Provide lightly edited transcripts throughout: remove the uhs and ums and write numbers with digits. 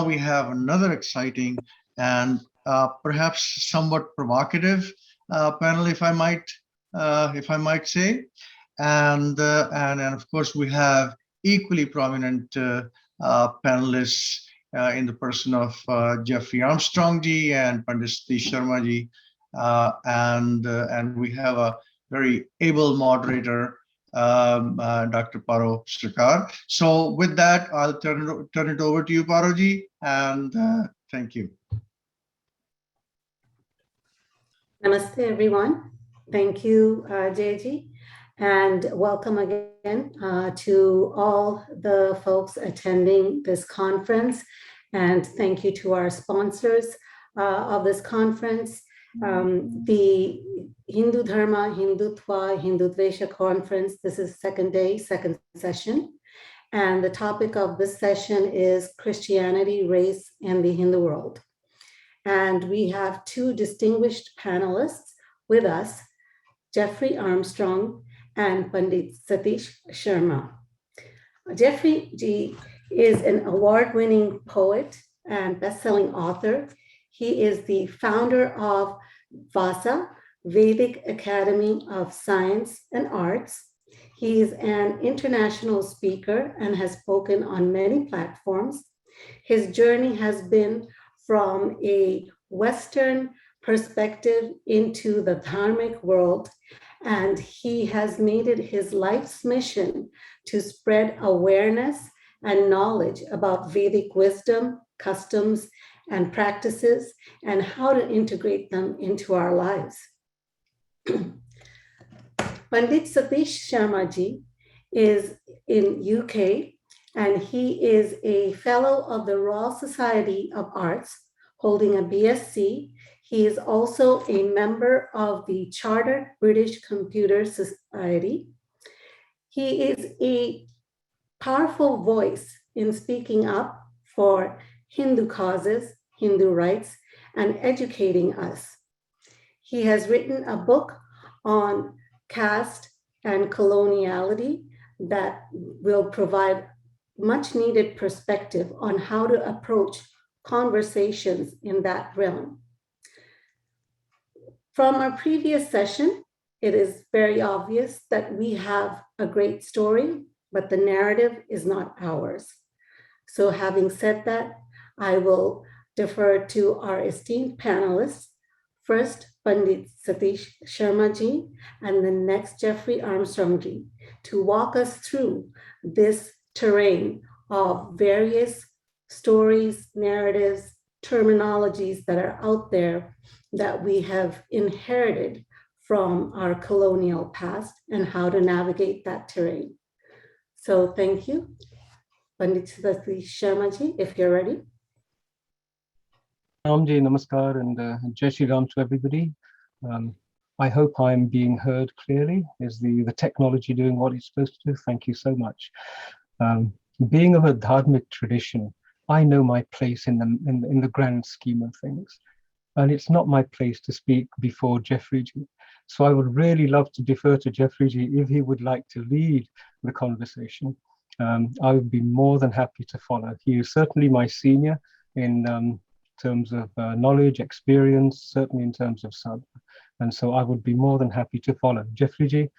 we have another exciting and perhaps somewhat provocative panel, if I might say. And of course, we have equally prominent panelists in the person of Jeffrey Armstrong ji and Pandit Satish Sharma ji, and we have a very able moderator, Dr. Paro Srikar. So with that, I'll turn it over to you, Paro ji, and thank you. Namaste, everyone. Thank you, Jayji, and welcome again to all the folks attending this conference. And thank you to our sponsors of this conference, the Hindu Dharma, Hindutva, Hindudvesha conference. This is second day, second session. And the topic of this session is Christianity, Race, and the Hindu World. And we have two distinguished panelists with us, Jeffrey Armstrong and Pandit Satish Sharma. Jeffrey ji is an award-winning poet and best-selling author. He is the founder of VASA, Vedic Academy of Science and Arts. He is an international speaker and has spoken on many platforms. His journey has been from a Western perspective into the dharmic world, and he has made it his life's mission to spread awareness and knowledge about Vedic wisdom, customs, and practices, and how to integrate them into our lives. Pandit Satish Sharma ji is in UK, and he is a fellow of the Royal Society of Arts, holding a BSc. He is also a member of the Chartered British Computer Society. He is a powerful voice in speaking up for Hindu causes, Hindu rights, and educating us. He has written a book on caste and coloniality that will provide much needed perspective on how to approach conversations in that realm. From our previous session, it is very obvious that we have a great story, but the narrative is not ours. So having said that, I will defer to our esteemed panelists. First, Pandit Satish Sharma ji, and the next Jeffrey Armstrong ji, to walk us through this terrain of various stories, narratives, terminologies that are out there that we have inherited from our colonial past and how to navigate that terrain. So thank you. Pandit Satish Sharma ji, if you're ready. Ramji, namaskar, and Jai Shri Ram to everybody. I hope I'm being heard clearly. Is the technology doing what it's supposed to do? Thank you so much. Being of a dharmic tradition, I know my place in the grand scheme of things. And it's not my place to speak before Jeffrey ji. So I would really love to defer to Jeffrey ji if he would like to lead the conversation. I would be more than happy to follow. He is certainly my senior in terms of knowledge, experience, certainly in terms of sub. And so I would be more than happy to follow. Jeffrey ji,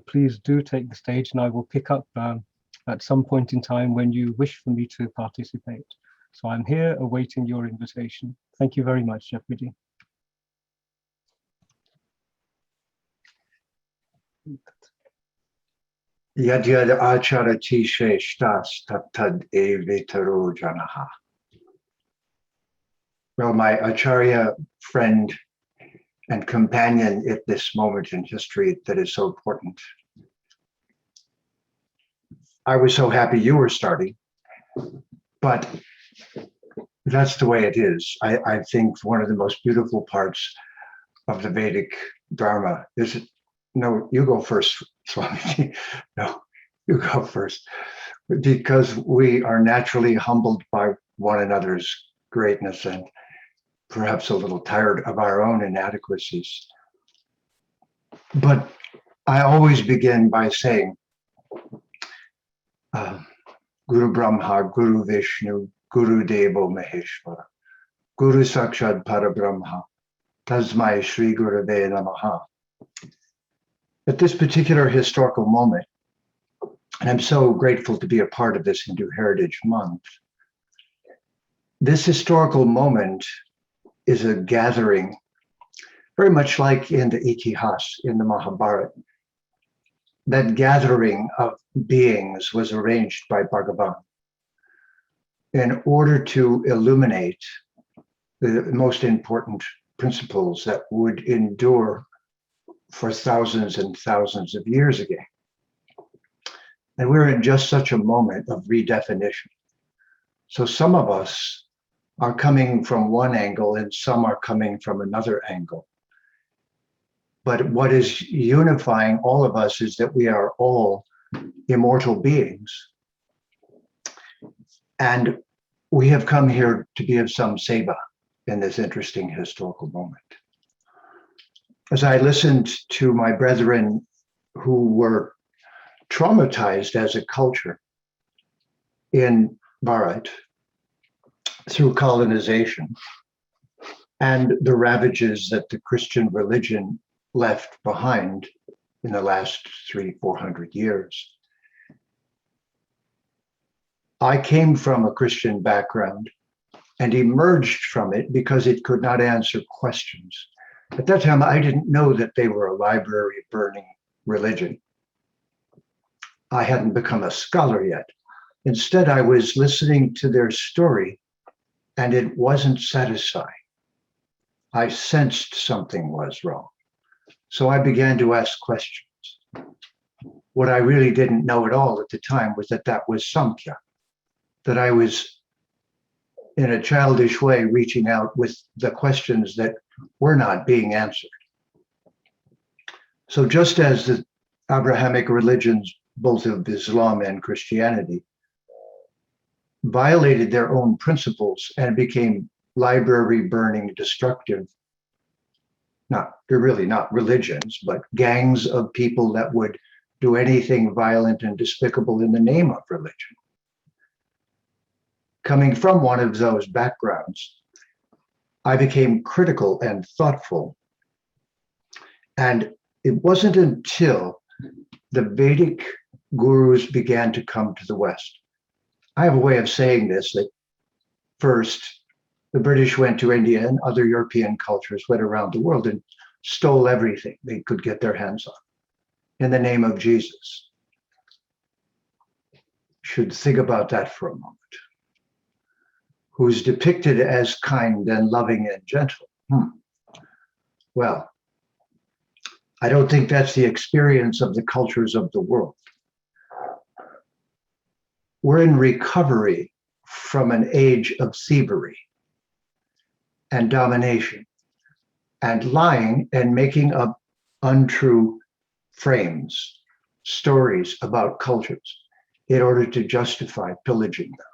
please do take the stage, and I will pick up at some point in time when you wish for me to participate. So I'm here awaiting your invitation. Thank you very much, Jeffrey ji. Yadyad acharati sheshtas taptad evetaro janaha. Well, my Acharya friend and companion at this moment in history that is so important. I was so happy you were starting, but that's the way it is. I think one of the most beautiful parts of the Vedic Dharma is, no, you go first, Swamiji. No, you go first. Because we are naturally humbled by one another's greatness and perhaps a little tired of our own inadequacies. But I always begin by saying, Guru Brahma, Guru Vishnu, Guru Devo Maheshwara, Guru Sakshad Parabrahma, Tasmai Shri Gurave Namaha. At this particular historical moment, and I'm so grateful to be a part of this Hindu Heritage Month, this historical moment is a gathering, very much like in the Itihas, in the Mahabharata. That gathering of beings was arranged by Bhagavan in order to illuminate the most important principles that would endure for thousands and thousands of years again. And we're in just such a moment of redefinition. So some of us are coming from one angle and some are coming from another angle. But what is unifying all of us is that we are all immortal beings. And we have come here to be of some seva in this interesting historical moment. As I listened to my brethren who were traumatized as a culture in Bharat through colonization and the ravages that the Christian religion left behind in the last 300-400 years. I came from a Christian background and emerged from it because it could not answer questions. At that time, I didn't know that they were a library burning religion. I hadn't become a scholar yet. Instead, I was listening to their story and it wasn't satisfying. I sensed something was wrong. So I began to ask questions. What I really didn't know at all at the time was that that was Samkhya, that I was in a childish way reaching out with the questions that were not being answered. So just as the Abrahamic religions, both of Islam and Christianity, violated their own principles and became library burning, destructive, they're really not religions, but gangs of people that would do anything violent and despicable in the name of religion. Coming from one of those backgrounds, I became critical and thoughtful. And it wasn't until the Vedic gurus began to come to the West. I have a way of saying this, that first, the British went to India and other European cultures went around the world and stole everything they could get their hands on in the name of Jesus. Should think about that for a moment. Who's depicted as kind and loving and gentle. Well, I don't think that's the experience of the cultures of the world. We're in recovery from an age of thievery and domination and lying and making up untrue frames, stories about cultures in order to justify pillaging them.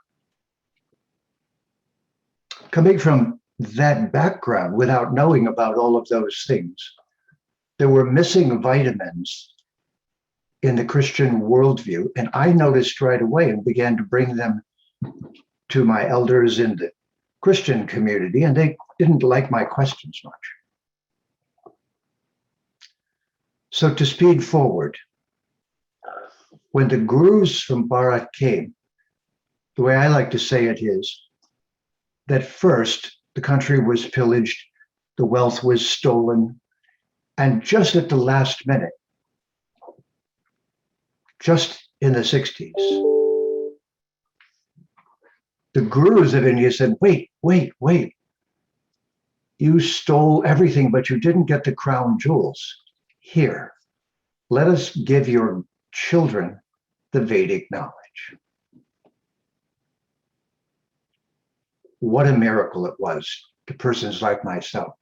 Coming from that background without knowing about all of those things, there were missing vitamins in the Christian worldview, and I noticed right away and began to bring them to my elders in the Christian community, and they didn't like my questions much. So to speed forward, when the gurus from Bharat came, the way I like to say it is that first the country was pillaged, the wealth was stolen, and just at the last minute, just in the 60s, the gurus of India said, wait. You stole everything, but you didn't get the crown jewels. Here, let us give your children the Vedic knowledge. What a miracle it was to persons like myself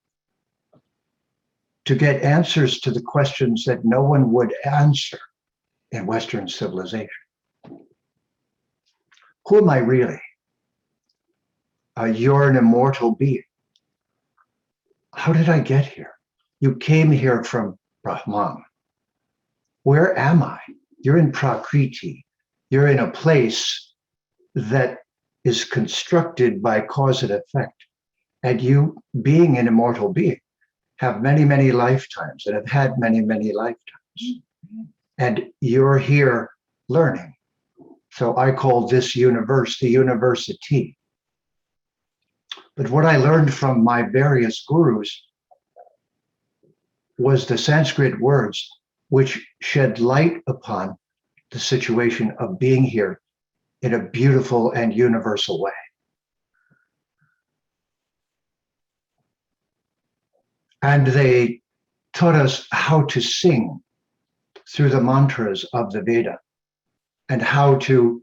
to get answers to the questions that no one would answer in Western civilization. Who am I really? You're an immortal being. How did I get here? You came here from Brahman. Where am I? You're in Prakriti. You're in a place that is constructed by cause and effect. And you, being an immortal being, have many, many lifetimes and have had many, many lifetimes. And you're here learning. So I call this universe the university. But what I learned from my various gurus was the Sanskrit words which shed light upon the situation of being here in a beautiful and universal way. And they taught us how to sing through the mantras of the Veda and how to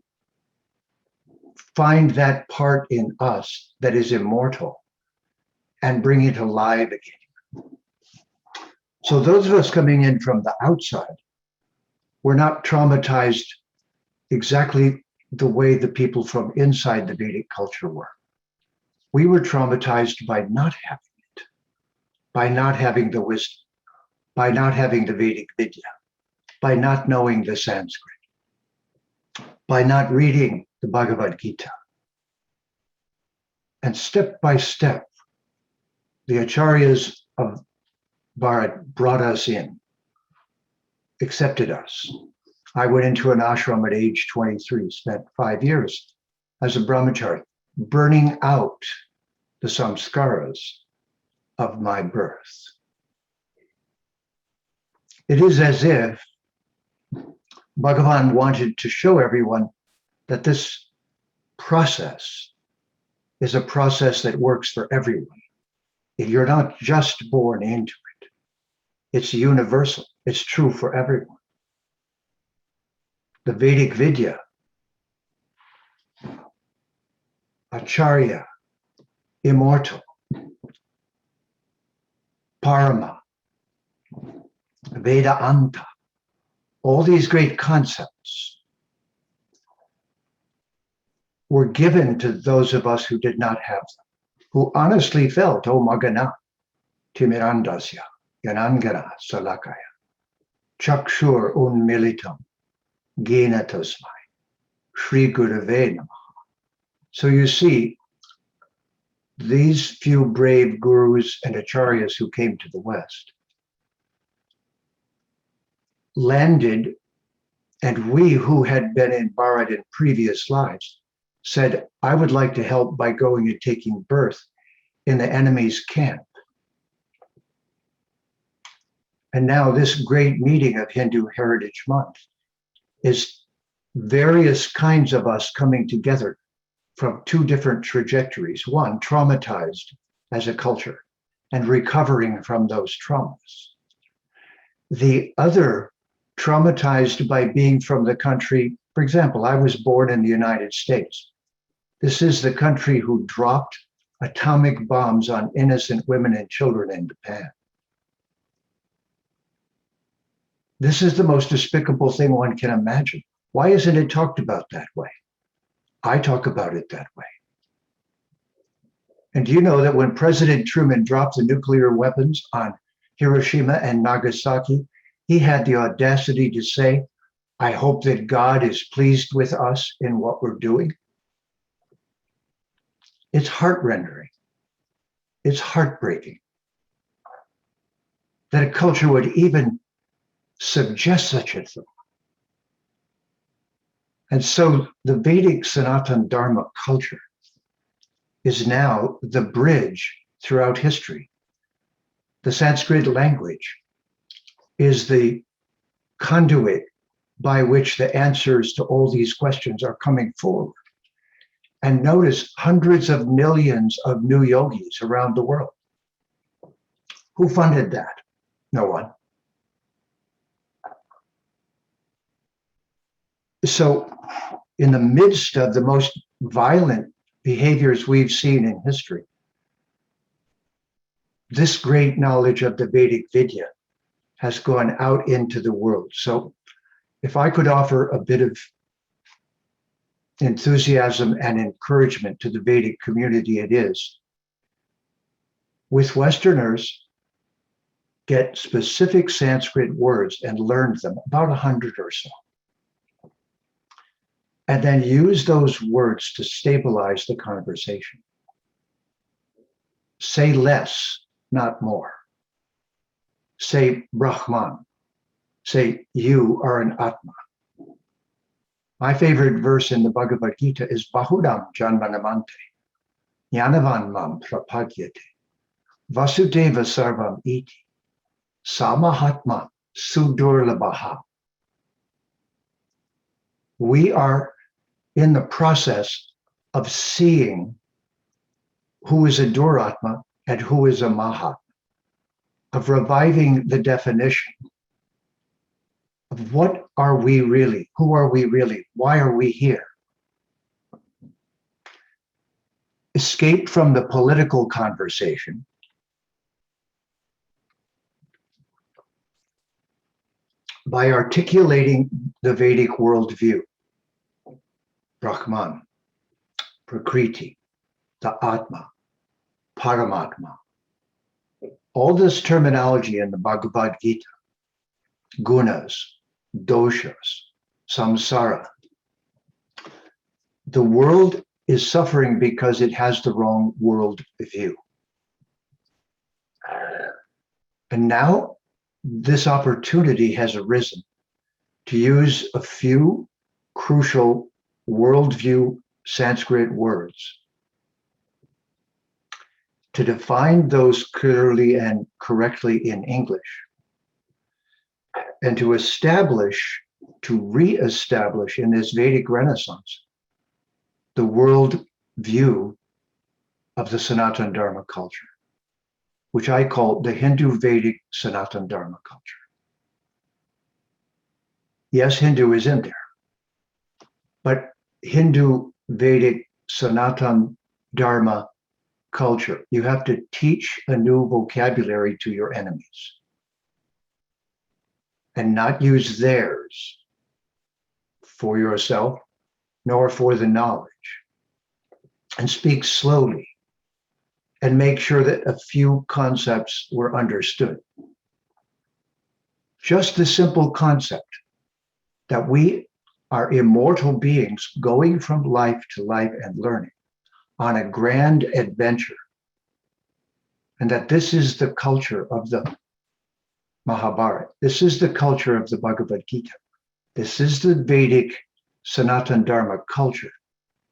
find that part in us that is immortal and bring it alive again. So those of us coming in from the outside, we're not traumatized exactly the way the people from inside the Vedic culture were. We were traumatized by not having it, by not having the wisdom, by not having the Vedic Vidya, by not knowing the Sanskrit, by not reading the Bhagavad Gita. And step by step, the acharyas of Bharat brought us in, accepted us. I went into an ashram at age 23, spent 5 years as a brahmachari, burning out the samskaras of my birth. It is as if Bhagavan wanted to show everyone that this process is a process that works for everyone. You're not just born into it. It's universal. It's true for everyone. The Vedic Vidya, Acharya, immortal, Parama, Vedanta, all these great concepts were given to those of us who did not have them, who honestly felt, oh Magana, Timirandasya, Yanangana, Salakaya, Chakshur Unmilitam, Gena Tasmai, Shri Gurave Namaha. So you see, these few brave gurus and acharyas who came to the West landed, and we who had been in Bharat in previous lives said, I would like to help by going and taking birth in the enemy's camp. And now this great meeting of Hindu Heritage Month is various kinds of us coming together from two different trajectories. One, traumatized as a culture and recovering from those traumas. The other, traumatized by being from the country. For example, I was born in the United States. This is the country who dropped atomic bombs on innocent women and children in Japan. This is the most despicable thing one can imagine. Why isn't it talked about that way? I talk about it that way. And do you know that when President Truman dropped the nuclear weapons on Hiroshima and Nagasaki, he had the audacity to say, I hope that God is pleased with us in what we're doing? It's heart-rendering. It's heartbreaking that a culture would even suggest such a thing. And so the Vedic Sanatana Dharma culture is now the bridge throughout history. The Sanskrit language is the conduit by which the answers to all these questions are coming forward. And notice hundreds of millions of new yogis around the world. Who funded that? No one. So in the midst of the most violent behaviors we've seen in history, this great knowledge of the Vedic Vidya has gone out into the world. So if I could offer a bit of enthusiasm and encouragement to the Vedic community, it is, with Westerners, get specific Sanskrit words and learn them, about 100 or so. and then use those words to stabilize the conversation. Say less, not more. Say Brahman. Say you are an Atma. My favorite verse in the Bhagavad Gita is Bahudam Janmanamante, Jnanavan Mam Prapadyate, Vasudeva Sarvam Iti, Samahatma Sudurlabhaha. We are in the process of seeing who is a Duratma and who is a Mahatma, of reviving the definition of what are we really, who are we really, why are we here? Escape from the political conversation by articulating the Vedic worldview, Brahman, Prakriti, the Atma, Paramatma. All this terminology in the Bhagavad Gita, gunas, doshas, samsara. The world is suffering because it has the wrong world view. And now this opportunity has arisen to use a few crucial worldview Sanskrit words to define those clearly and correctly in English, and to re-establish in this Vedic Renaissance the world view of the Sanatana Dharma culture, which I call the Hindu Vedic Sanatana Dharma culture. Yes, Hindu is in there, but Hindu Vedic Sanatana Dharma culture, you have to teach a new vocabulary to your enemies and not use theirs for yourself, nor for the knowledge. And speak slowly and make sure that a few concepts were understood. Just the simple concept that we are immortal beings going from life to life and learning on a grand adventure, and that this is the culture of the Mahabharata. This is the culture of the Bhagavad Gita. This is the Vedic Sanatana Dharma culture.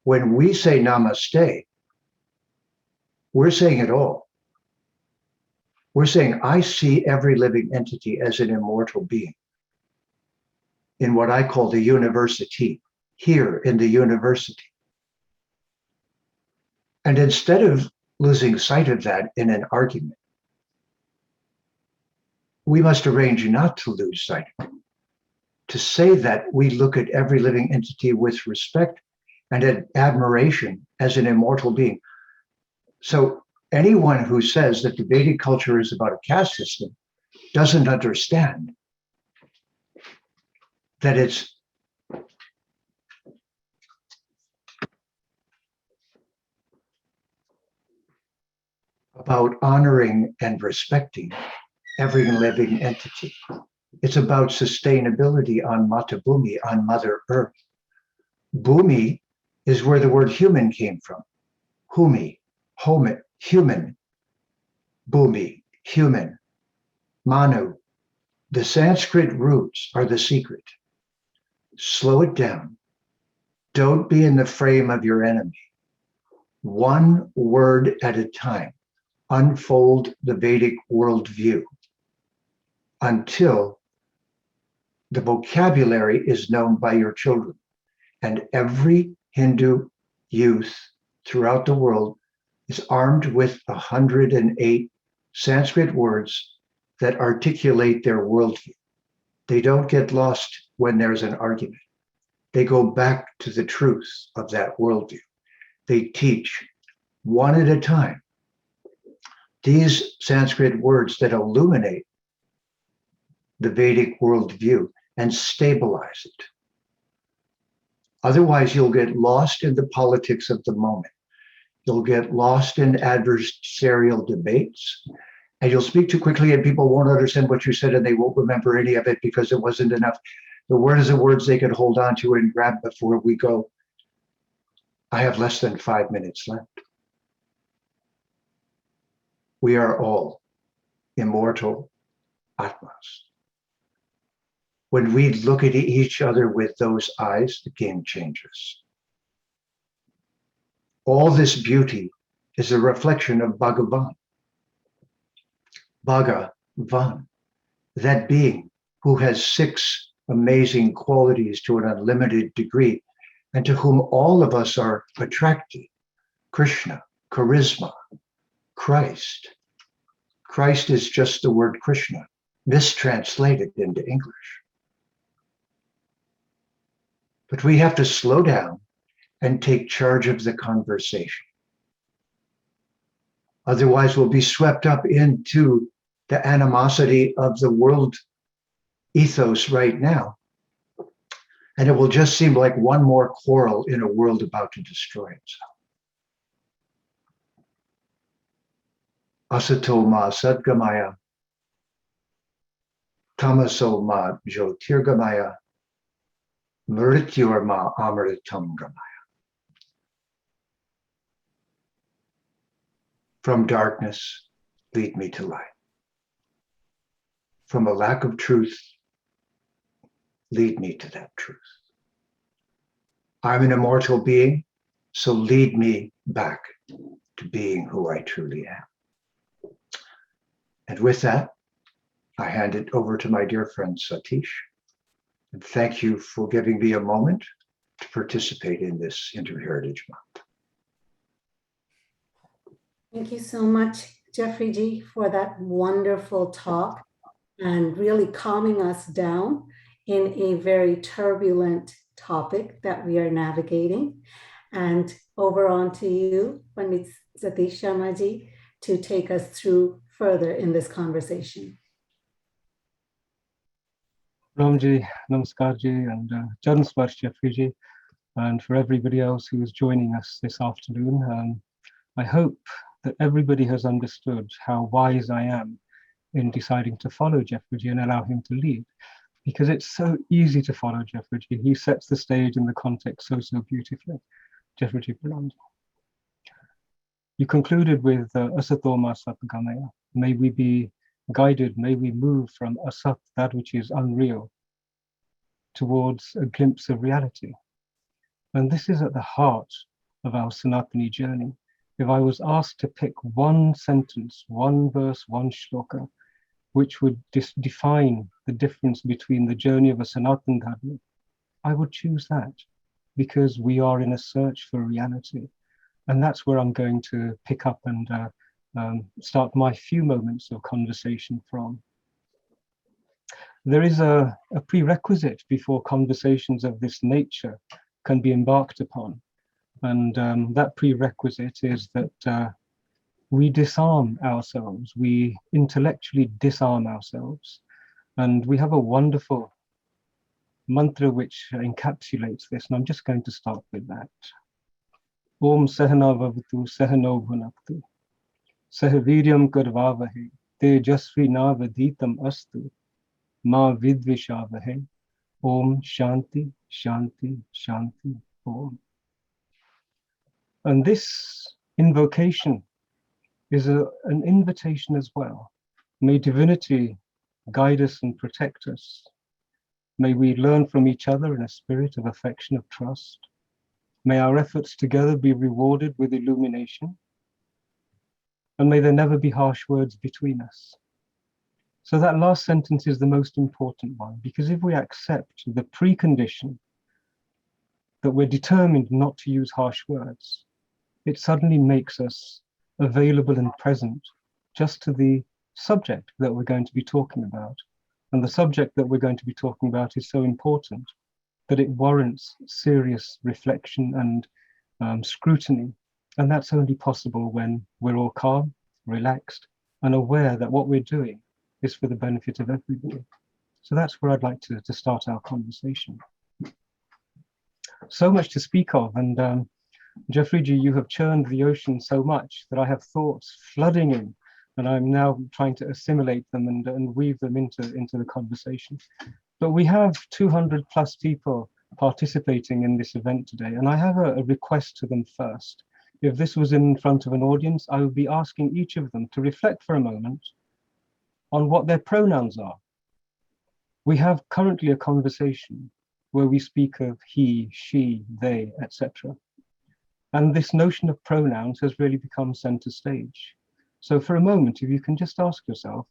When we say namaste, we're saying it all. We're saying, I see every living entity as an immortal being in what I call the university, here in the university. And instead of losing sight of that in an argument, we must arrange not to lose sight of it, to say that we look at every living entity with respect and admiration as an immortal being. So anyone who says that the Vedic culture is about a caste system doesn't understand that it's about honoring and respecting every living entity. It's about sustainability on Mata Bhumi, on Mother Earth. Bhumi is where the word human came from. Humi, home, human. Bhumi, human. Manu. The Sanskrit roots are the secret. Slow it down. Don't be in the frame of your enemy. One word at a time. Unfold the Vedic worldview until the vocabulary is known by your children. And every Hindu youth throughout the world is armed with 108 Sanskrit words that articulate their worldview. They don't get lost when there's an argument. They go back to the truth of that worldview. They teach one at a time these Sanskrit words that illuminate the Vedic worldview and stabilize it. Otherwise, you'll get lost in the politics of the moment. You'll get lost in adversarial debates, and you'll speak too quickly and people won't understand what you said and they won't remember any of it because it wasn't enough. The word is the words they could hold on to and grab before we go I have less than 5 minutes left. We are all immortal Atmas. When we look at each other with those eyes, the game changes. All this beauty is a reflection of Bhagavan. Bhagavan, that being who has 6 amazing qualities to an unlimited degree, and to whom all of us are attracted. Krishna, charisma, Christ. Christ is just the word Krishna, mistranslated into English. But we have to slow down and take charge of the conversation. Otherwise, we'll be swept up into the animosity of the world ethos right now. And it will just seem like one more quarrel in a world about to destroy itself. Asato ma sadgamaya, tamaso ma jyotirgamaya, mrityur ma amritam gamaya. From darkness, lead me to light. From a lack of truth, lead me to that truth. I'm an immortal being, so lead me back to being who I truly am. And with that, I hand it over to my dear friend Satish. And thank you for giving me a moment to participate in this Inter-Heritage Month. Thank you so much, Jeffrey G, for that wonderful talk and really calming us down in a very turbulent topic that we are navigating. And over on to you, Pandit Satish Sharma ji, to take us through further in this conversation. Ramji, Namaskar ji, and Charan Sparsh Jeffrey ji, and for everybody else who is joining us this afternoon. I hope that everybody has understood how wise I am in deciding to follow Jeffrey ji and allow him to lead, because it's so easy to follow Jeffrey ji. He sets the stage and the context so beautifully. Jeffrey ji Pranam. You concluded with Asatoma Satgamaya. May we be guided, may we move from Asat, that which is unreal, towards a glimpse of reality. And this is at the heart of our Sanatani journey. If I was asked to pick one sentence, one verse, one shloka, which would define the difference between the journey of a Sanatana Dharma, I would choose that, because we are in a search for reality. And that's where I'm going to pick up and start my few moments of conversation from. There is a prerequisite before conversations of this nature can be embarked upon. And that prerequisite is that we disarm ourselves, we intellectually disarm ourselves. And we have a wonderful mantra which encapsulates this, and I'm just going to start with that. Om Sahana Vavatu Sahano Bhunaktu Sahaviryam Karvavahe Tejasvi Navaditam Astu Ma Vidvishavahe Om Shanti Shanti Shanti Om. And this invocation is an invitation as well. May divinity guide us and protect us. May we learn from each other in a spirit of affection, of trust. May our efforts together be rewarded with illumination. And may there never be harsh words between us. So that last sentence is the most important one, because if we accept the precondition that we're determined not to use harsh words, it suddenly makes us available and present just to the subject that we're going to be talking about. And the subject that we're going to be talking about is so important that it warrants serious reflection and scrutiny. And that's only possible when we're all calm, relaxed, and aware that what we're doing is for the benefit of everybody. So that's where I'd like to start our conversation. So much to speak of, and Jeffrey ji, you have churned the ocean so much that I have thoughts flooding in, and I'm now trying to assimilate them and weave them into the conversation. But we have 200 plus people participating in this event today. And I have a request to them first. If this was in front of an audience, I would be asking each of them to reflect for a moment on what their pronouns are. We have currently a conversation where we speak of he, she, they, etc. And this notion of pronouns has really become center stage. So for a moment, if you can just ask yourself,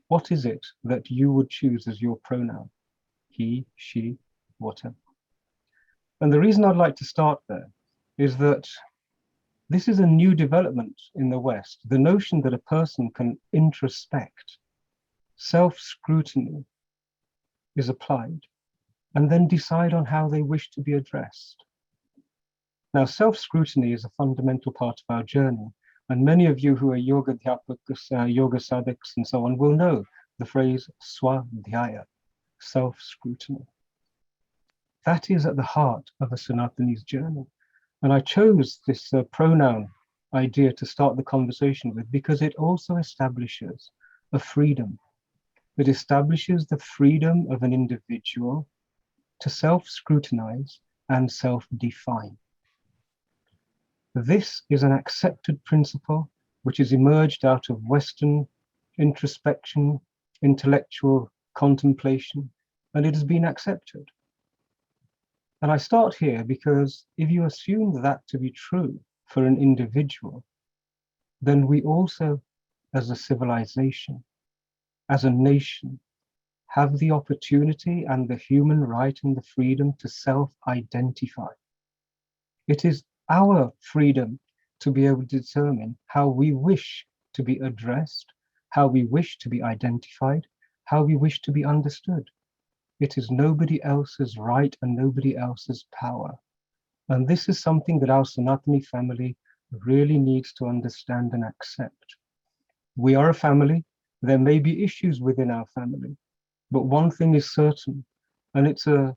what is it that you would choose as your pronoun? He, she, whatever. And the reason I'd like to start there is that this is a new development in the West, the notion that a person can introspect, self-scrutiny is applied, and then decide on how they wish to be addressed. Now, self-scrutiny is a fundamental part of our journey, and many of you who are yoga dhyapakas, yoga sadhaks and so on will know the phrase swadhyaya, self-scrutiny. That is at the heart of a Sanatani's journey. And I chose this pronoun idea to start the conversation with because it also establishes a freedom. It establishes the freedom of an individual to self-scrutinize and self-define. This is an accepted principle which has emerged out of Western introspection, intellectual contemplation, and it has been accepted. And I start here because if you assume that to be true for an individual, then we also, as a civilization, as a nation, have the opportunity and the human right and the freedom to self-identify. It is our freedom to be able to determine how we wish to be addressed, how we wish to be identified, how we wish to be understood. It is nobody else's right and nobody else's power. And this is something that our Sanatani family really needs to understand and accept. We are a family. There may be issues within our family, but one thing is certain, and it's a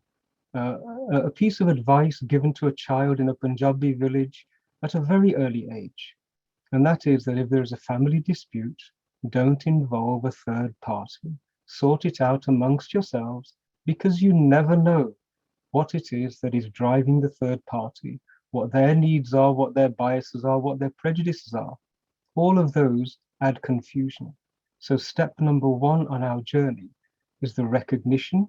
piece of advice given to a child in a Punjabi village at a very early age. And that is that if there is a family dispute, don't involve a third party. Sort it out amongst yourselves, because you never know what it is that is driving the third party, what their needs are, what their biases are, what their prejudices are. All of those add confusion. So step number one on our journey is the recognition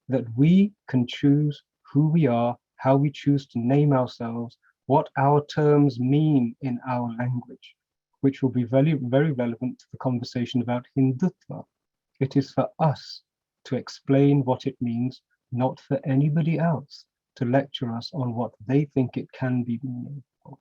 that we can choose who we are, how we choose to name ourselves, what our terms mean in our language, which will be very, very relevant to the conversation about Hindutva. It is for us to explain what it means, not for anybody else to lecture us on what they think it can be meaningful.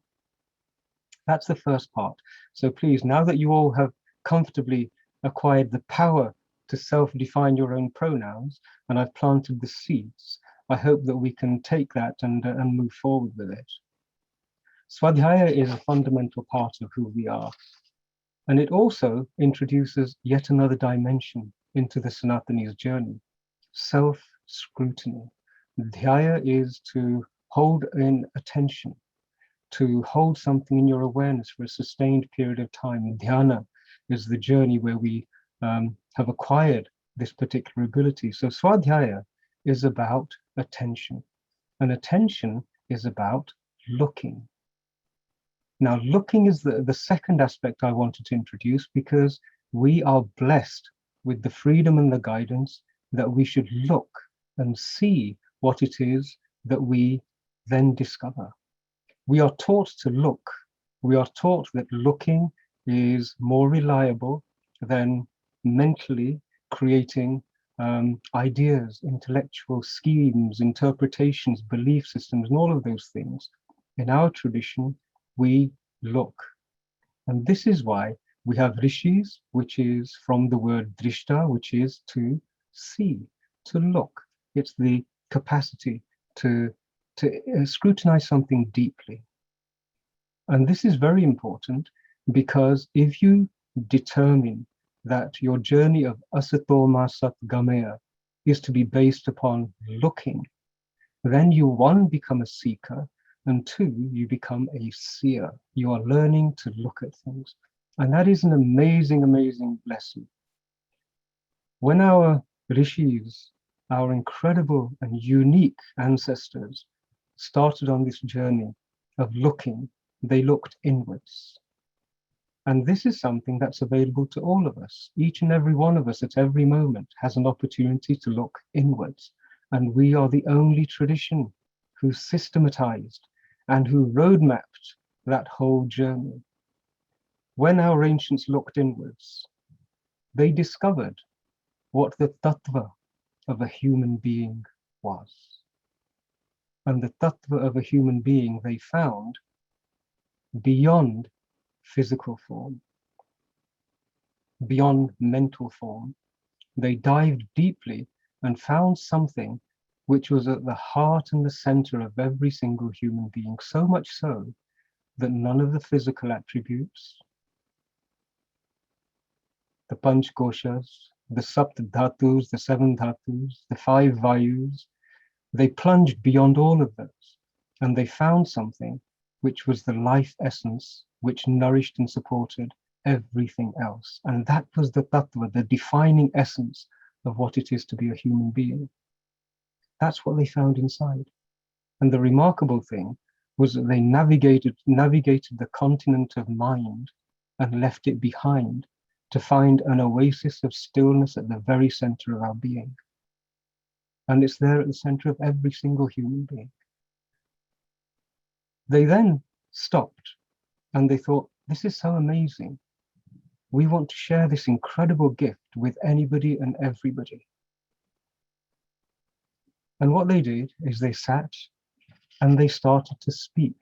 That's the first part. So please, now that you all have comfortably acquired the power to self-define your own pronouns, and I've planted the seeds, I hope that we can take that and move forward with it. Swadhyaya is a fundamental part of who we are. And it also introduces yet another dimension into the Sanatani's journey, self-scrutiny. Dhyaya is to hold in attention, to hold something in your awareness for a sustained period of time. Dhyana is the journey where we have acquired this particular ability. So Swadhyaya is about attention, and attention is about looking. Now, looking is the second aspect I wanted to introduce, because we are blessed with the freedom and the guidance that we should look and see what it is that we then discover. We are taught to look. We are taught that looking is more reliable than mentally creating ideas, intellectual schemes, interpretations, belief systems, and all of those things. In our tradition, we look. And this is why we have rishis, which is from the word drishta, which is to see, to look. It's the capacity to scrutinize something deeply. And this is very important, because if you determine that your journey of asatoma satgamaya is to be based upon looking, then you, one, become a seeker, and two, you become a seer. You are learning to look at things. And that is an amazing, amazing lesson. When our rishis our incredible and unique ancestors started on this journey of looking. They looked inwards. And this is something that's available to all of us. Each and every one of us at every moment has an opportunity to look inwards. And we are the only tradition who systematized and who roadmapped that whole journey. When our ancients looked inwards, they discovered what the tattva of a human being was. And the tattva of a human being they found beyond physical form, beyond mental form. They dived deeply and found something which was at the heart and the center of every single human being, so much so that none of the physical attributes, the Panch Koshas, the Sapt Dhatus, the 7 Dhatus, the 5 Vayus, they plunged beyond all of those, and they found something which was the life essence which nourished and supported everything else. And that was the tattva, the defining essence of what it is to be a human being. That's what they found inside. And the remarkable thing was that they navigated the continent of mind and left it behind to find an oasis of stillness at the very center of our being. And it's there at the center of every single human being. They then stopped and they thought, this is so amazing. We want to share this incredible gift with anybody and everybody. And what they did is they sat and they started to speak.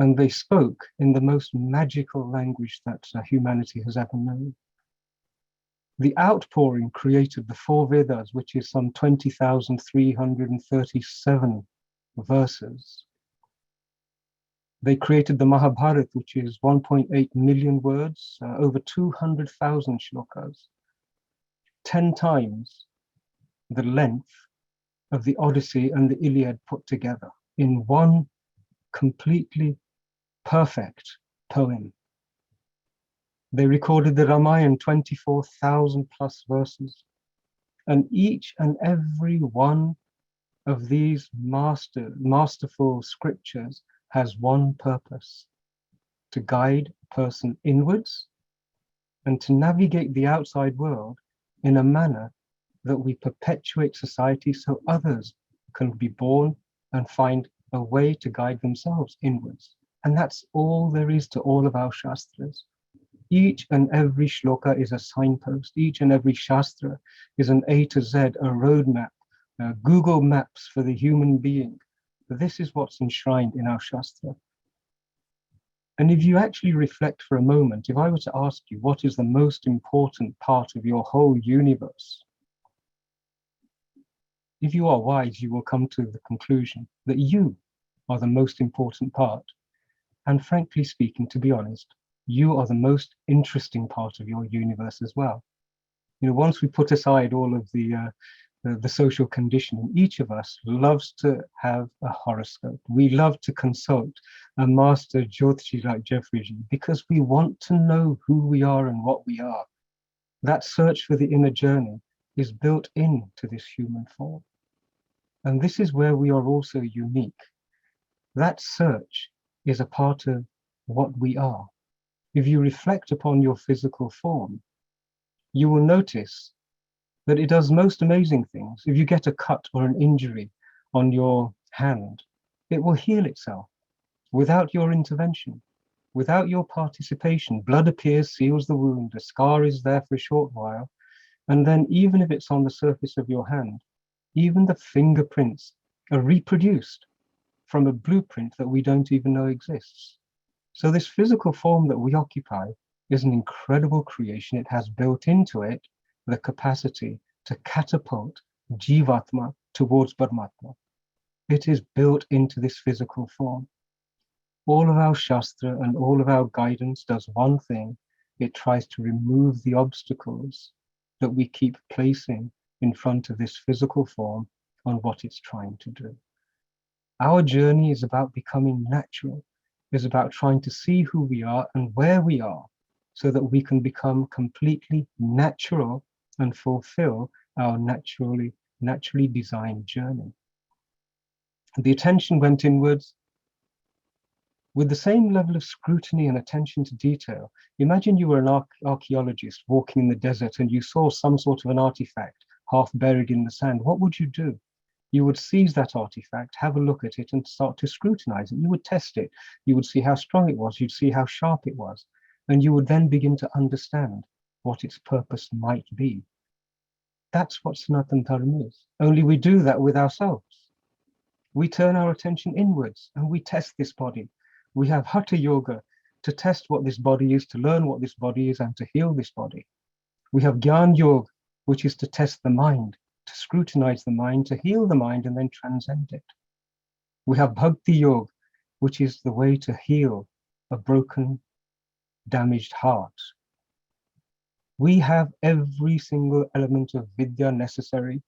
And they spoke in the most magical language that humanity has ever known. The outpouring created the 4 Vedas, which is some 20,337 verses. They created the Mahabharata, which is 1.8 million words, over 200,000 shlokas, 10 times the length of the Odyssey and the Iliad put together in one completely perfect poem. They recorded the Ramayana, 24,000 plus verses. And each and every one of these masterful scriptures has one purpose: to guide a person inwards and to navigate the outside world in a manner that we perpetuate society so others can be born and find a way to guide themselves inwards. And that's all there is to all of our Shastras. Each and every shloka is a signpost. Each and every Shastra is an A to Z, a roadmap, Google Maps for the human being. This is what's enshrined in our Shastra. And if you actually reflect for a moment, if I were to ask you what is the most important part of your whole universe, if you are wise, you will come to the conclusion that you are the most important part. And frankly speaking, to be honest, you are the most interesting part of your universe as well. You know, once we put aside all of the social conditioning, each of us loves to have a horoscope. We love to consult a master Jyotishi like Jeffrey, because we want to know who we are and what we are. That search for the inner journey is built into this human form. And this is where we are also unique. That search is a part of what we are. If you reflect upon your physical form, you will notice that it does most amazing things. If you get a cut or an injury on your hand, it will heal itself without your intervention, without your participation. Blood appears, seals the wound, the scar is there for a short while, and then even if it's on the surface of your hand, even the fingerprints are reproduced from a blueprint that we don't even know exists. So this physical form that we occupy is an incredible creation. It has built into it the capacity to catapult Jivatma towards Paramatma. It is built into this physical form. All of our Shastra and all of our guidance does one thing: it tries to remove the obstacles that we keep placing in front of this physical form on what it's trying to do. Our journey is about becoming natural, is about trying to see who we are and where we are, so that we can become completely natural and fulfill our naturally naturally designed journey. The attention went inwards with the same level of scrutiny and attention to detail. Imagine you were an archaeologist walking in the desert and you saw some sort of an artifact half buried in the sand. What would you do? You would seize that artifact, have a look at it, and start to scrutinize it. You would test it. You would see how strong it was. You'd see how sharp it was. And you would then begin to understand what its purpose might be. That's what Sanatana Dharma is. Only we do that with ourselves. We turn our attention inwards and we test this body. We have Hatha Yoga to test what this body is, to learn what this body is, and to heal this body. We have Gyan Yoga, which is to test the mind, to scrutinize the mind, to heal the mind, and then transcend it. We have Bhakti Yoga, which is the way to heal a broken, damaged heart. We have every single element of Vidya necessary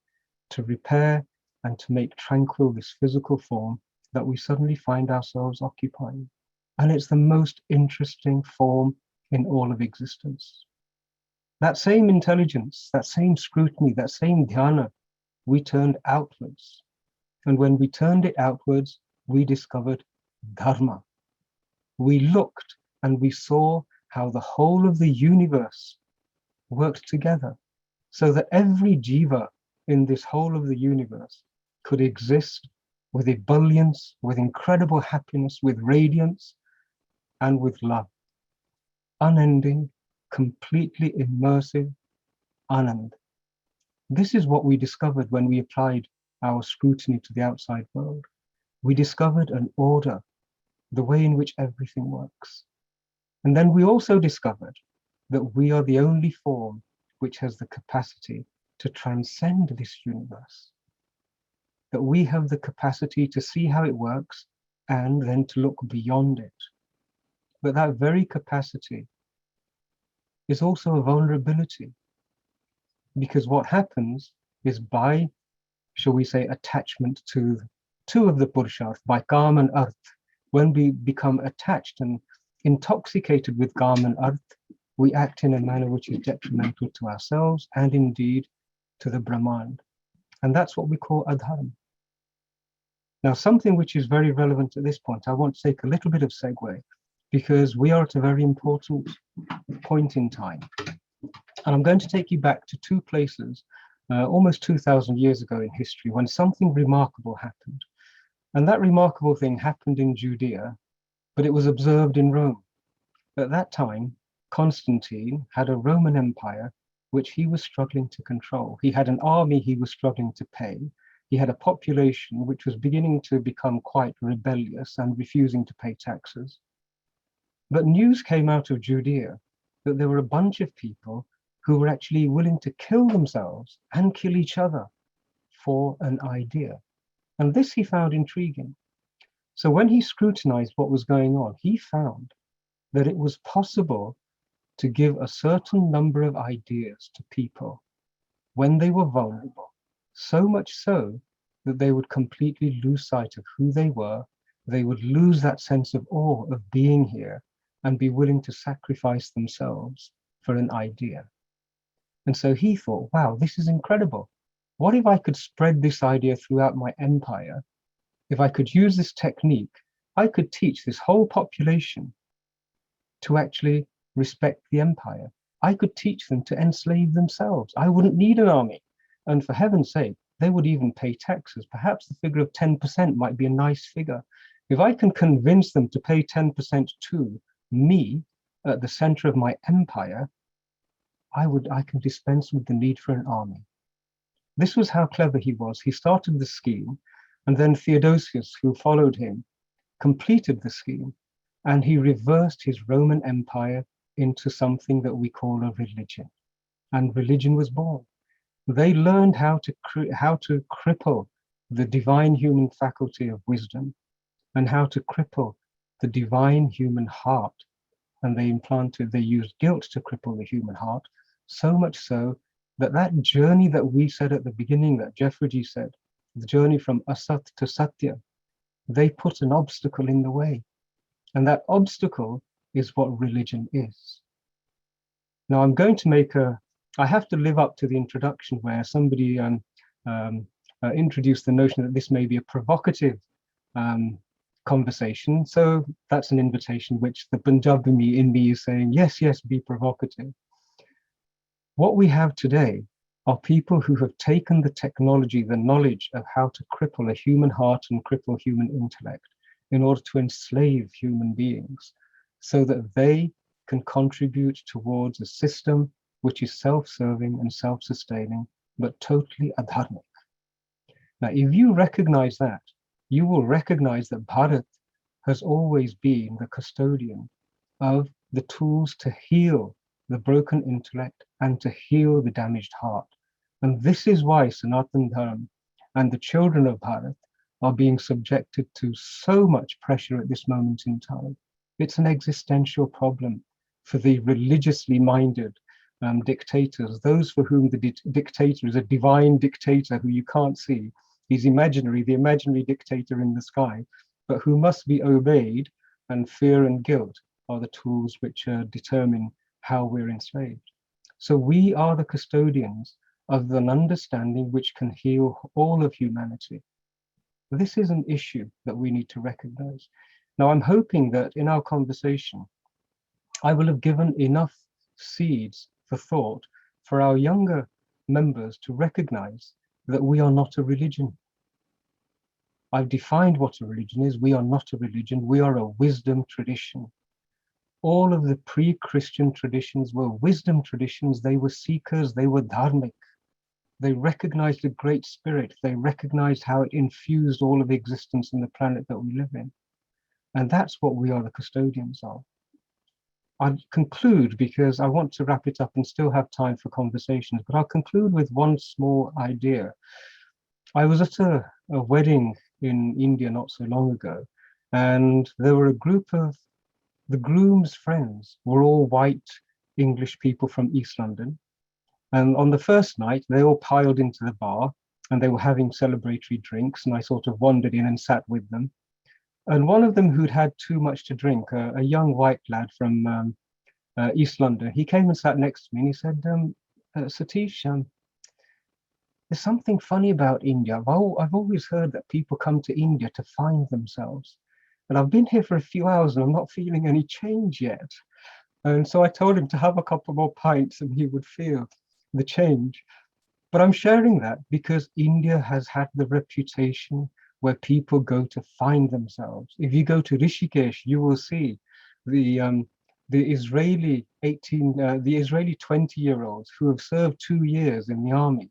to repair and to make tranquil this physical form that we suddenly find ourselves occupying. And it's the most interesting form in all of existence. That same intelligence, that same scrutiny, that same dhyana, we turned outwards. And when we turned it outwards, we discovered dharma. We looked and we saw how the whole of the universe worked together so that every jiva in this whole of the universe could exist with ebullience, with incredible happiness, with radiance, and with love. Unending, completely immersive Anand. This is what we discovered when we applied our scrutiny to the outside world. We discovered an order, the way in which everything works. And then we also discovered that we are the only form which has the capacity to transcend this universe. That we have the capacity to see how it works and then to look beyond it. But that very capacity is also a vulnerability, because what happens is by, shall we say, attachment to two of the Purusharth, by Kam and Arth, when we become attached and intoxicated with Kam and Arth, we act in a manner which is detrimental to ourselves and indeed to the Brahman. And that's what we call adharma. Now, something which is very relevant at this point, I want to take a little bit of segue, because we are at a very important point in time. And I'm going to take you back to two places almost 2,000 years ago in history when something remarkable happened. And that remarkable thing happened in Judea, but it was observed in Rome. At that time, Constantine had a Roman Empire which he was struggling to control. He had an army he was struggling to pay. He had a population which was beginning to become quite rebellious and refusing to pay taxes. But news came out of Judea that there were a bunch of people who were actually willing to kill themselves and kill each other for an idea. And this he found intriguing. So when he scrutinized what was going on, he found that it was possible to give a certain number of ideas to people when they were vulnerable, so much so that they would completely lose sight of who they were. They would lose that sense of awe of being here and be willing to sacrifice themselves for an idea. And so he thought, wow, this is incredible. What if I could spread this idea throughout my empire? If I could use this technique, I could teach this whole population to actually respect the empire. I could teach them to enslave themselves. I wouldn't need an army. And for heaven's sake, they would even pay taxes. Perhaps the figure of 10% might be a nice figure. If I can convince them to pay 10% to me at the center of my empire, I can dispense with the need for an army. This was how clever he was. He started the scheme, and then Theodosius, who followed him, completed the scheme, and he reversed his Roman Empire into something that we call a religion. And religion was born. They learned how to cripple the divine human faculty of wisdom and how to cripple the divine human heart. And they used guilt to cripple the human heart, so much so that that journey that we said at the beginning, that Jeffrey said, the journey from Asat to Satya, they put an obstacle in the way. And that obstacle is what religion is. Now I'm going to I have to live up to the introduction where somebody introduced the notion that this may be a provocative conversation. So that's an invitation which the Punjabi me in me is saying, yes, yes, be provocative. What we have today are people who have taken the technology, the knowledge of how to cripple a human heart and cripple human intellect in order to enslave human beings so that they can contribute towards a system which is self-serving and self-sustaining, but totally adharmic. Now, if you recognize that, you will recognize that Bharat has always been the custodian of the tools to heal the broken intellect and to heal the damaged heart. And this is why Sanatana Dharma and the children of Bharat are being subjected to so much pressure at this moment in time. It's an existential problem for the religiously minded dictators, those for whom the dictator is a divine dictator who you can't see. He's imaginary, the imaginary dictator in the sky, but who must be obeyed, and fear and guilt are the tools which determine how we're enslaved. So we are the custodians of an understanding which can heal all of humanity. This is an issue that we need to recognize. Now, I'm hoping that in our conversation, I will have given enough seeds for thought for our younger members to recognize that we are not a religion. I've defined what a religion is. We are not a religion. We are a wisdom tradition. All of the pre-Christian traditions were wisdom traditions. They were seekers. They were dharmic. They recognized the Great Spirit. They recognized how it infused all of existence in the planet that we live in. And that's what we are the custodians of. I'll conclude because I want to wrap it up and still have time for conversations, but I'll conclude with one small idea. I was at a wedding in India not so long ago, and there were a group of the groom's friends were all white English people from East London. And on the first night, they all piled into the bar and they were having celebratory drinks, and I sort of wandered in and sat with them. And one of them who'd had too much to drink, a young white lad from East London, he came and sat next to me and he said, Satish, there's something funny about India. I've always heard that people come to India to find themselves. And I've been here for a few hours and I'm not feeling any change yet. And so I told him to have a couple more pints and he would feel the change. But I'm sharing that because India has had the reputation where people go to find themselves. If you go to Rishikesh, you will see the Israeli 20-year-olds who have served 2 years in the army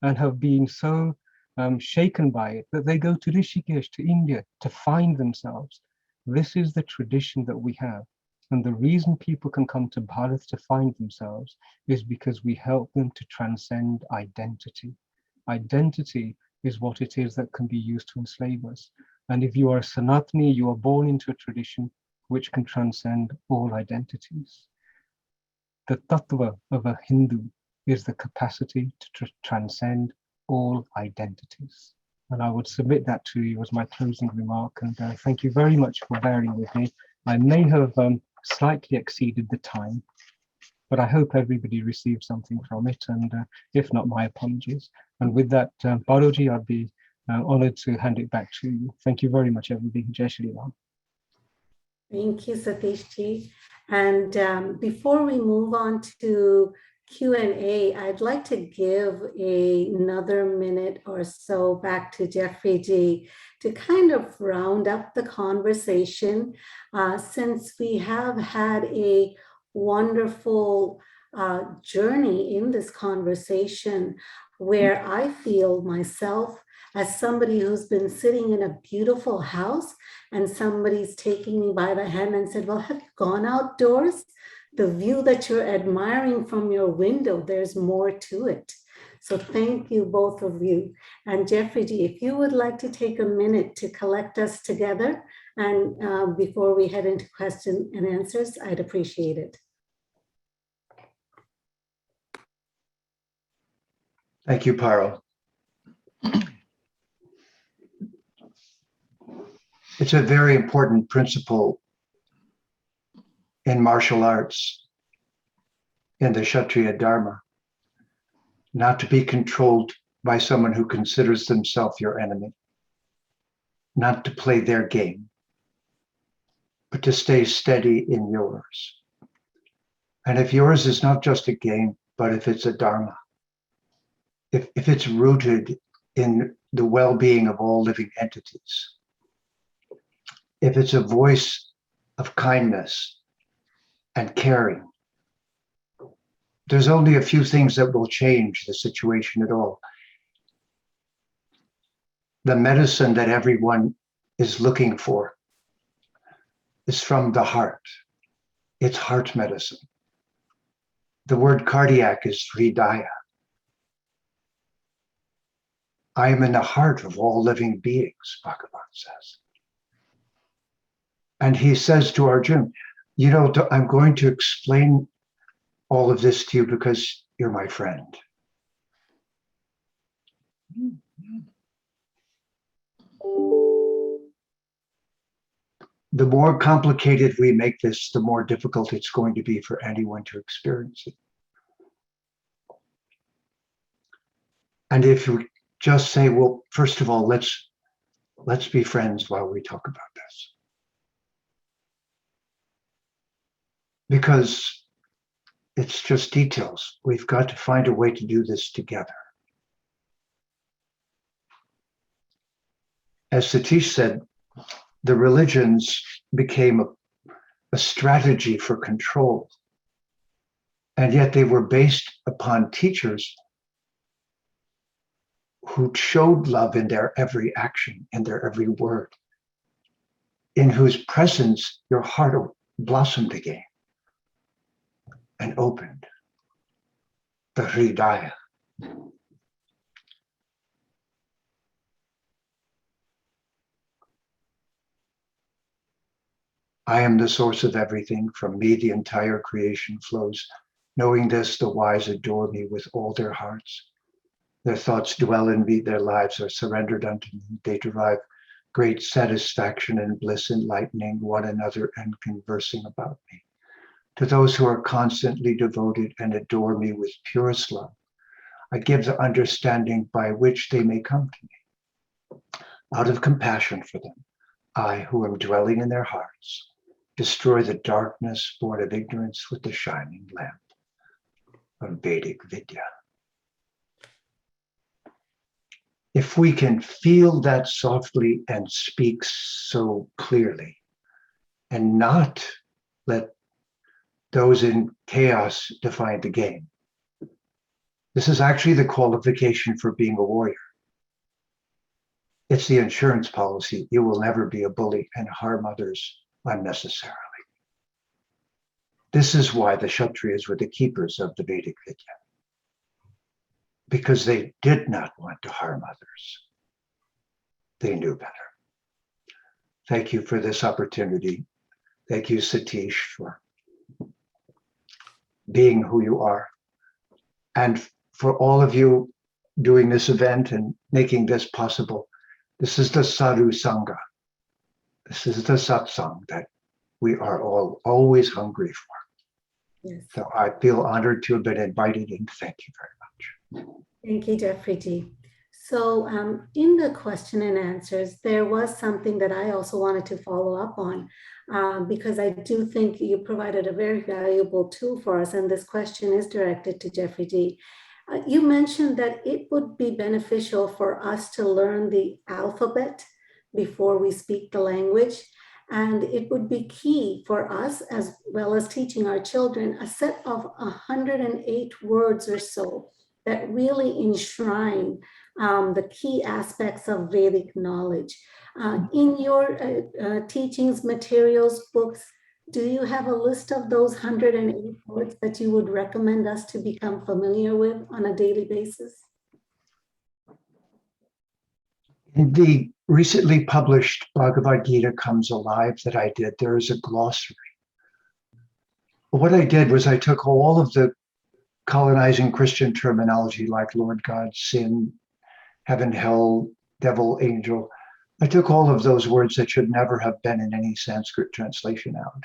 and have been so shaken by it that they go to Rishikesh, to India, to find themselves. This is the tradition that we have. And the reason people can come to Bharat to find themselves is because we help them to transcend identity. Identity is what it is that can be used to enslave us. And if you are a Sanatani, you are born into a tradition which can transcend all identities. The tattva of a Hindu is the capacity to transcend all identities. And I would submit that to you as my closing remark. And thank you very much for bearing with me. I may have slightly exceeded the time, but I hope everybody received something from it. And if not, my apologies. And with that, Baroji, I'd be honored to hand it back to you. Thank you very much, everybody. Jai Shri Ram. Thank you, Satish ji. And before we move on to Q&A, I'd like to give another minute or so back to Jeffrey ji to kind of round up the conversation, since we have had a wonderful journey in this conversation where I feel myself as somebody who's been sitting in a beautiful house and somebody's taking me by the hand and said, well, have you gone outdoors? The view that you're admiring from your window, there's more to it. So thank you, both of you. And Jeffrey ji, if you would like to take a minute to collect us together and before we head into question and answers, I'd appreciate it. Thank you, Paro. It's a very important principle in martial arts, in the Kshatriya Dharma, not to be controlled by someone who considers themselves your enemy, not to play their game, but to stay steady in yours. And if yours is not just a game, but if it's a dharma, if it's rooted in the well-being of all living entities, if it's a voice of kindness and caring, there's only a few things that will change the situation at all. The medicine that everyone is looking for is from the heart. It's heart medicine. The word cardiac is hridaya. I am in the heart of all living beings, Bhagavan says. And he says to Arjuna, you know, I'm going to explain all of this to you because you're my friend. The more complicated we make this, the more difficult it's going to be for anyone to experience it. And if we just say, well, first of all, let's be friends while we talk about this. Because it's just details. We've got to find a way to do this together. As Satish said, the religions became a strategy for control. And yet they were based upon teachers who showed love in their every action, in their every word, in whose presence your heart blossomed again and opened, the hridaya. I am the source of everything. From me, the entire creation flows. Knowing this, the wise adore me with all their hearts. Their thoughts dwell in me. Their lives are surrendered unto me. They derive great satisfaction and bliss, enlightening one another and conversing about me. To those who are constantly devoted and adore me with purest love, I give the understanding by which they may come to me. Out of compassion for them, I, who am dwelling in their hearts, destroy the darkness born of ignorance with the shining lamp of Vedic Vidya. If we can feel that softly and speak so clearly, and not let those in chaos define the game, this is actually the qualification for being a warrior. It's the insurance policy. You will never be a bully and harm others unnecessarily. This is why the Kshatriyas were the keepers of the Vedic Vidya, because they did not want to harm others. They knew better. Thank you for this opportunity. Thank you, Satish, for being who you are, and for all of you doing this event and making this possible. This is the Sadhu Sangha. This is the satsang that we are all always hungry for. Yes. So I feel honored to have been invited, and thank you very much. Thank you, Jeffrey G. So in the question and answers, there was something that I also wanted to follow up on because I do think you provided a very valuable tool for us, and this question is directed to Jeffrey G. You mentioned that it would be beneficial for us to learn the alphabet before we speak the language, and it would be key for us, as well as teaching our children, a set of 108 words or so that really enshrine the key aspects of Vedic knowledge. In your teachings, materials, books, do you have a list of those 108 words that you would recommend us to become familiar with on a daily basis? In the recently published Bhagavad Gita Comes Alive that I did, there is a glossary. What I did was I took all of the colonizing Christian terminology like Lord God, sin, heaven, hell, devil, angel. I took all of those words that should never have been in any Sanskrit translation out.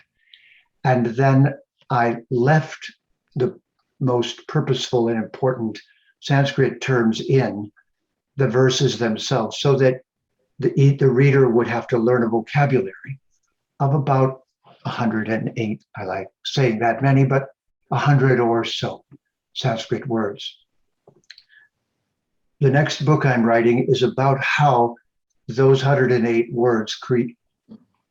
And then I left the most purposeful and important Sanskrit terms in the verses themselves, so that the reader would have to learn a vocabulary of about 108. I like saying that many, but 100 or so Sanskrit words. The next book I'm writing is about how those 108 words create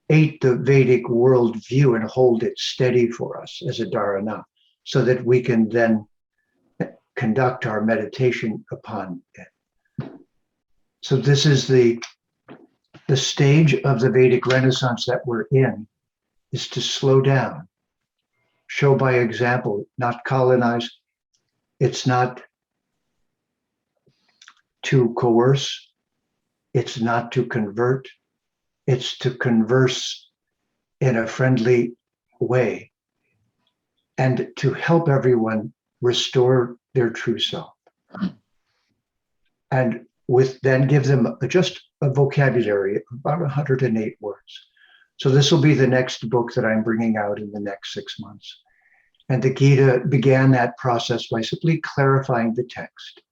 the Vedic worldview and hold it steady for us as a dharana, so that we can then conduct our meditation upon it. So this is the stage of the Vedic Renaissance that we're in, is to slow down, show by example, not colonize. It's not to coerce. It's not to convert. It's to converse in a friendly way and to help everyone restore their true self. And then give them just a vocabulary of about 108 words. So this will be the next book that I'm bringing out in the next 6 months. And the Gita began that process by simply clarifying the text.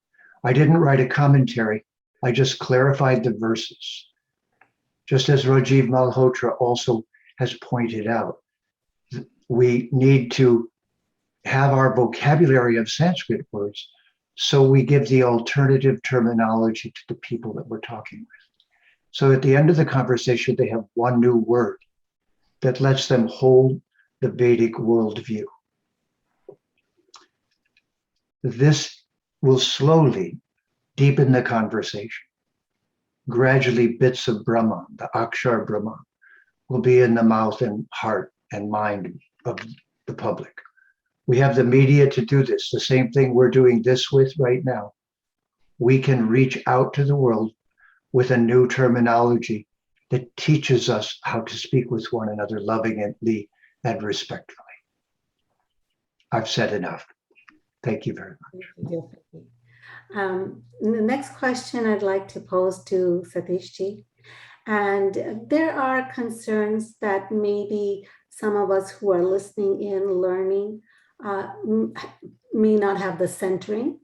I didn't write a commentary. I just clarified the verses. Just as Rajiv Malhotra also has pointed out, we need to have our vocabulary of Sanskrit words, so we give the alternative terminology to the people that we're talking with. So at the end of the conversation, they have one new word that lets them hold the Vedic worldview. This will slowly deepen the conversation. Gradually, bits of Brahman, the Akshar Brahman, will be in the mouth and heart and mind of the public. We have the media to do this, the same thing we're doing this with right now. We can reach out to the world with a new terminology that teaches us how to speak with one another lovingly and respectfully. I've said enough. Thank you very much. The next question I'd like to pose to Satish. And there are concerns that maybe some of us who are listening in, learning, may not have the centering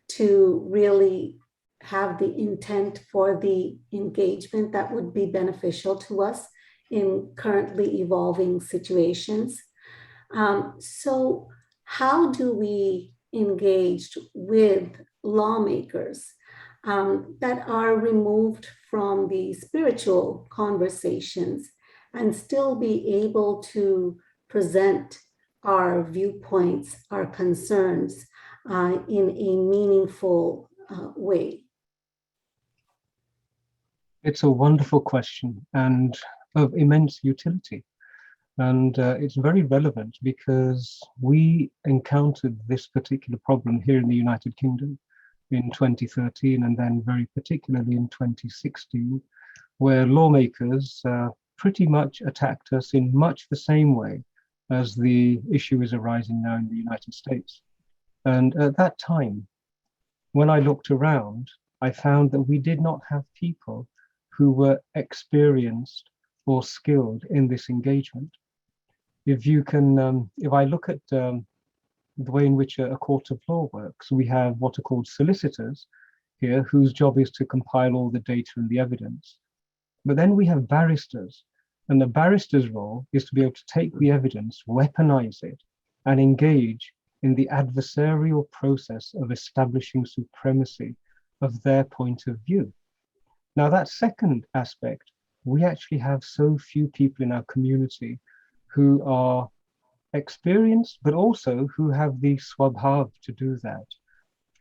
to really have the intent for the engagement that would be beneficial to us in currently evolving situations. So how do we engage with lawmakers that are removed from the spiritual conversations and still be able to present our viewpoints, our concerns in a meaningful way? It's a wonderful question and of immense utility. And it's very relevant because we encountered this particular problem here in the United Kingdom in 2013, and then very particularly in 2016, where lawmakers pretty much attacked us in much the same way as the issue is arising now in the United States. And at that time, when I looked around, I found that we did not have people who were experienced or skilled in this engagement. If you can, if I look at the way in which a court of law works, we have what are called solicitors here, whose job is to compile all the data and the evidence. But then we have barristers, and the barrister's role is to be able to take the evidence, weaponize it, and engage in the adversarial process of establishing supremacy of their point of view. Now, that second aspect, we actually have so few people in our community who are experienced, but also who have the swabhav to do that.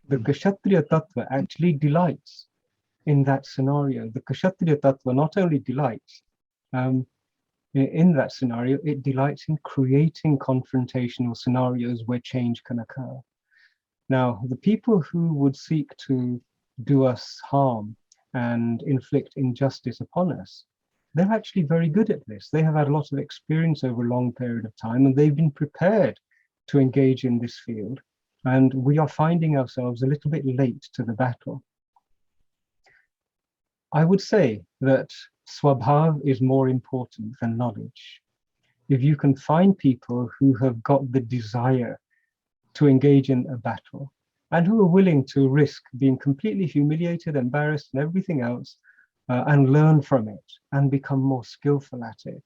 The Kshatriya Tattva actually delights in that scenario. The Kshatriya Tattva not only delights in that scenario, it delights in creating confrontational scenarios where change can occur. Now, the people who would seek to do us harm and inflict injustice upon us, they're actually very good at this. They have had a lot of experience over a long period of time, and they've been prepared to engage in this field. And we are finding ourselves a little bit late to the battle. I would say that swabhav is more important than knowledge. If you can find people who have got the desire to engage in a battle and who are willing to risk being completely humiliated, embarrassed, and everything else, and learn from it and become more skillful at it,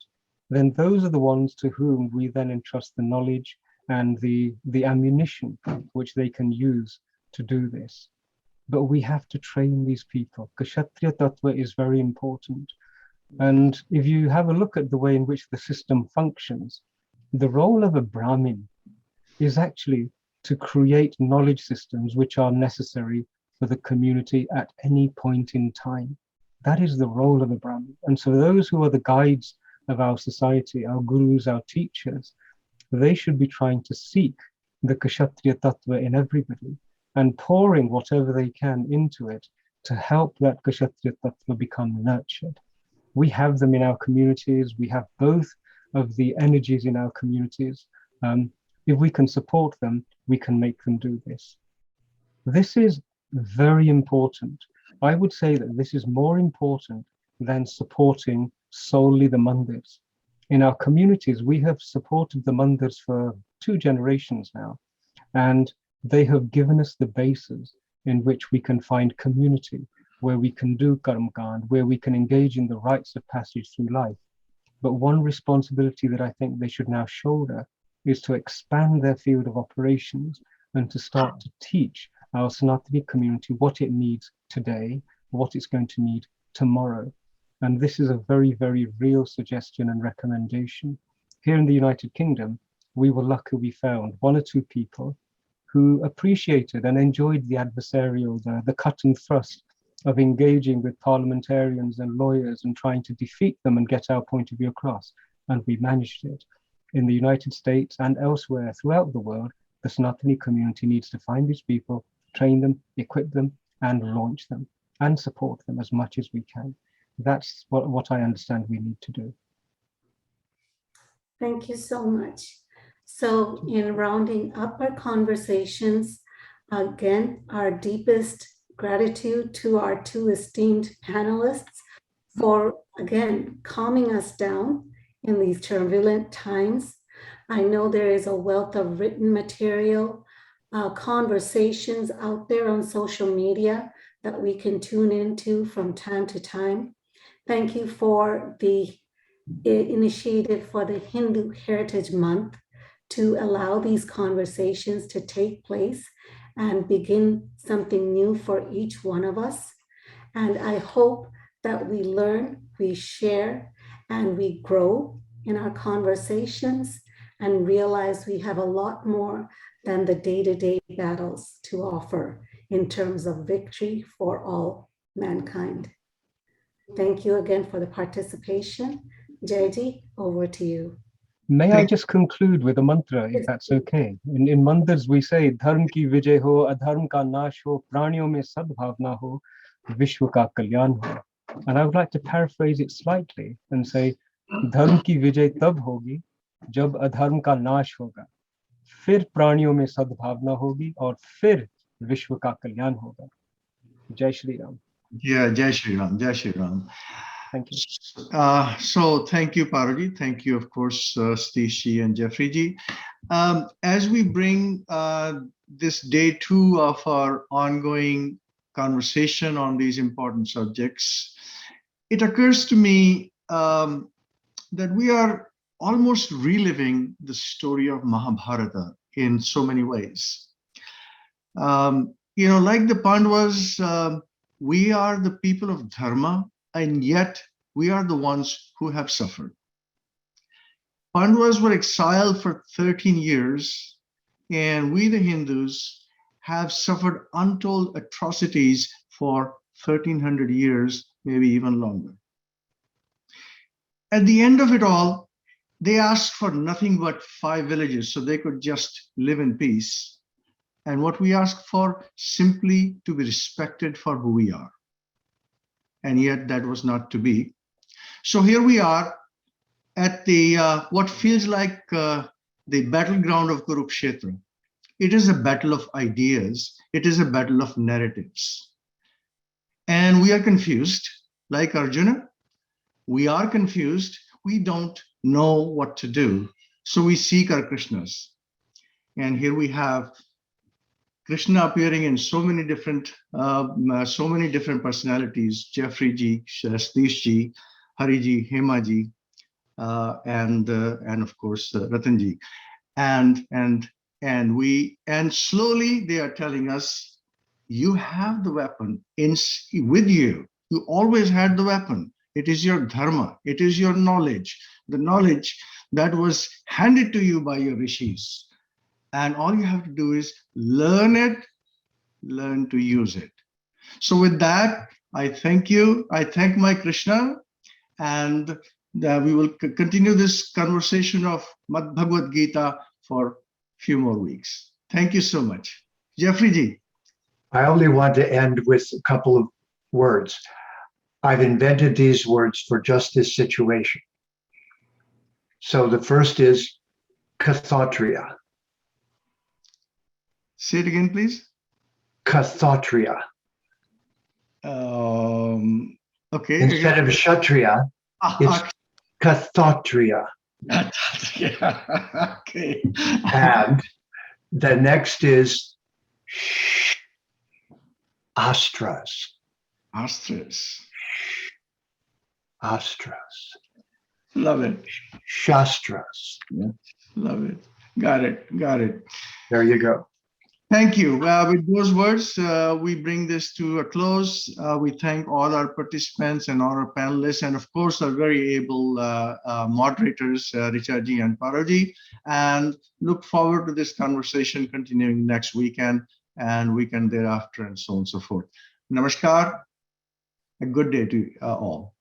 then those are the ones to whom we then entrust the knowledge and the ammunition which they can use to do this. But we have to train these people. Kshatriya Tattva is very important. And if you have a look at the way in which the system functions, the role of a Brahmin is actually to create knowledge systems which are necessary for the community at any point in time. That is the role of a Brahmin. And so those who are the guides of our society, our gurus, our teachers, they should be trying to seek the Kshatriya Tattva in everybody and pouring whatever they can into it to help that Kshatriya Tattva become nurtured. We have them in our communities. We have both of the energies in our communities. If we can support them, we can make them do this. This is very important. I would say that this is more important than supporting solely the mandirs. In our communities, we have supported the mandirs for 2 generations now, and they have given us the basis in which we can find community, where we can do karmakand, where we can engage in the rites of passage through life. But one responsibility that I think they should now shoulder is to expand their field of operations and to start to teach our Sanatani community what it needs today, what it's going to need tomorrow. And this is a very, very real suggestion and recommendation. Here in the United Kingdom, we were lucky we found 1 or 2 people who appreciated and enjoyed the adversarial, the cut and thrust of engaging with parliamentarians and lawyers and trying to defeat them and get our point of view across. And we managed it. In the United States and elsewhere throughout the world, the Sanatani community needs to find these people, train them, equip them, and launch them, and support them as much as we can. That's what I understand we need to do. Thank you so much. So in rounding up our conversations, again, our deepest gratitude to our 2 esteemed panelists for, again, calming us down in these turbulent times. I know there is a wealth of written material, conversations out there on social media that we can tune into from time to time. Thank you for the initiative for the Hindu Heritage Month to allow these conversations to take place and begin something new for each one of us. And I hope that we learn, we share, and we grow in our conversations and realize we have a lot more than the day-to-day battles to offer in terms of victory for all mankind. Thank you again for the participation. Jaiji, over to you. May I just conclude with a mantra, if that's okay? In mandirs we say, Dharm ki vijay ho, adharm ka nash ho, praniyon mein sadbhavna ho, vishwa ka kalyan ho. And I would like to paraphrase it slightly and say, Dharm ki vijay tab hogi, jab adharm ka nash hoga. Fir praniyon mein sadbhavna hogi, aur fir vishwa ka kalyan hoga. Jai Shri Ram. Yeah, Jai Shri Ram, Jai Shri Ram. Thank you. So thank you, Paraji. Thank you, of course, Satish and Jeffrey ji. As we bring this day 2 of our ongoing conversation on these important subjects, it occurs to me that we are almost reliving the story of Mahabharata in so many ways. Like the Pandavas, we are the people of Dharma, and yet we are the ones who have suffered. Pandavas were exiled for 13 years, and we, the Hindus, have suffered untold atrocities for 1300 years, maybe even longer. At the end of it all, they asked for nothing but 5 villages so they could just live in peace. And what we ask for, simply to be respected for who we are. And yet that was not to be. So here we are at the what feels like the battleground of Kurukshetra. It is a battle of ideas. It is a battle of narratives. And we are confused, like Arjuna. We are confused. We don't know what to do. So we seek our Krishnas. And here we have Krishna appearing in so many different personalities: Jeffrey ji, Satish ji, Hari ji, Hema ji, and of course Ratan ji, and slowly they are telling us, you have the weapon with you. You always had the weapon. It is your dharma. It is your knowledge, the knowledge that was handed to you by your rishis. And all you have to do is learn it, learn to use it. So with that, I thank you. I thank my Krishna, and we will continue this conversation of Mad Bhagavad Gita for a few more weeks. Thank you so much. Jeffrey ji. I only want to end with a couple of words. I've invented these words for just this situation. So the first is kathotria. Say it again, please. Kathotria. Okay. Instead of kshatriya, it's kathotria. Okay. And the next is astras. Astras. Astras. Love it. Shastras. Yeah. Love it. Got it. Got it. There you go. Thank you. With those words, we bring this to a close. We thank all our participants and all our panelists, and of course, our very able moderators, Richaji and Paraji, and look forward to this conversation continuing next weekend and weekend thereafter, and so on and so forth. Namaskar. A good day to all.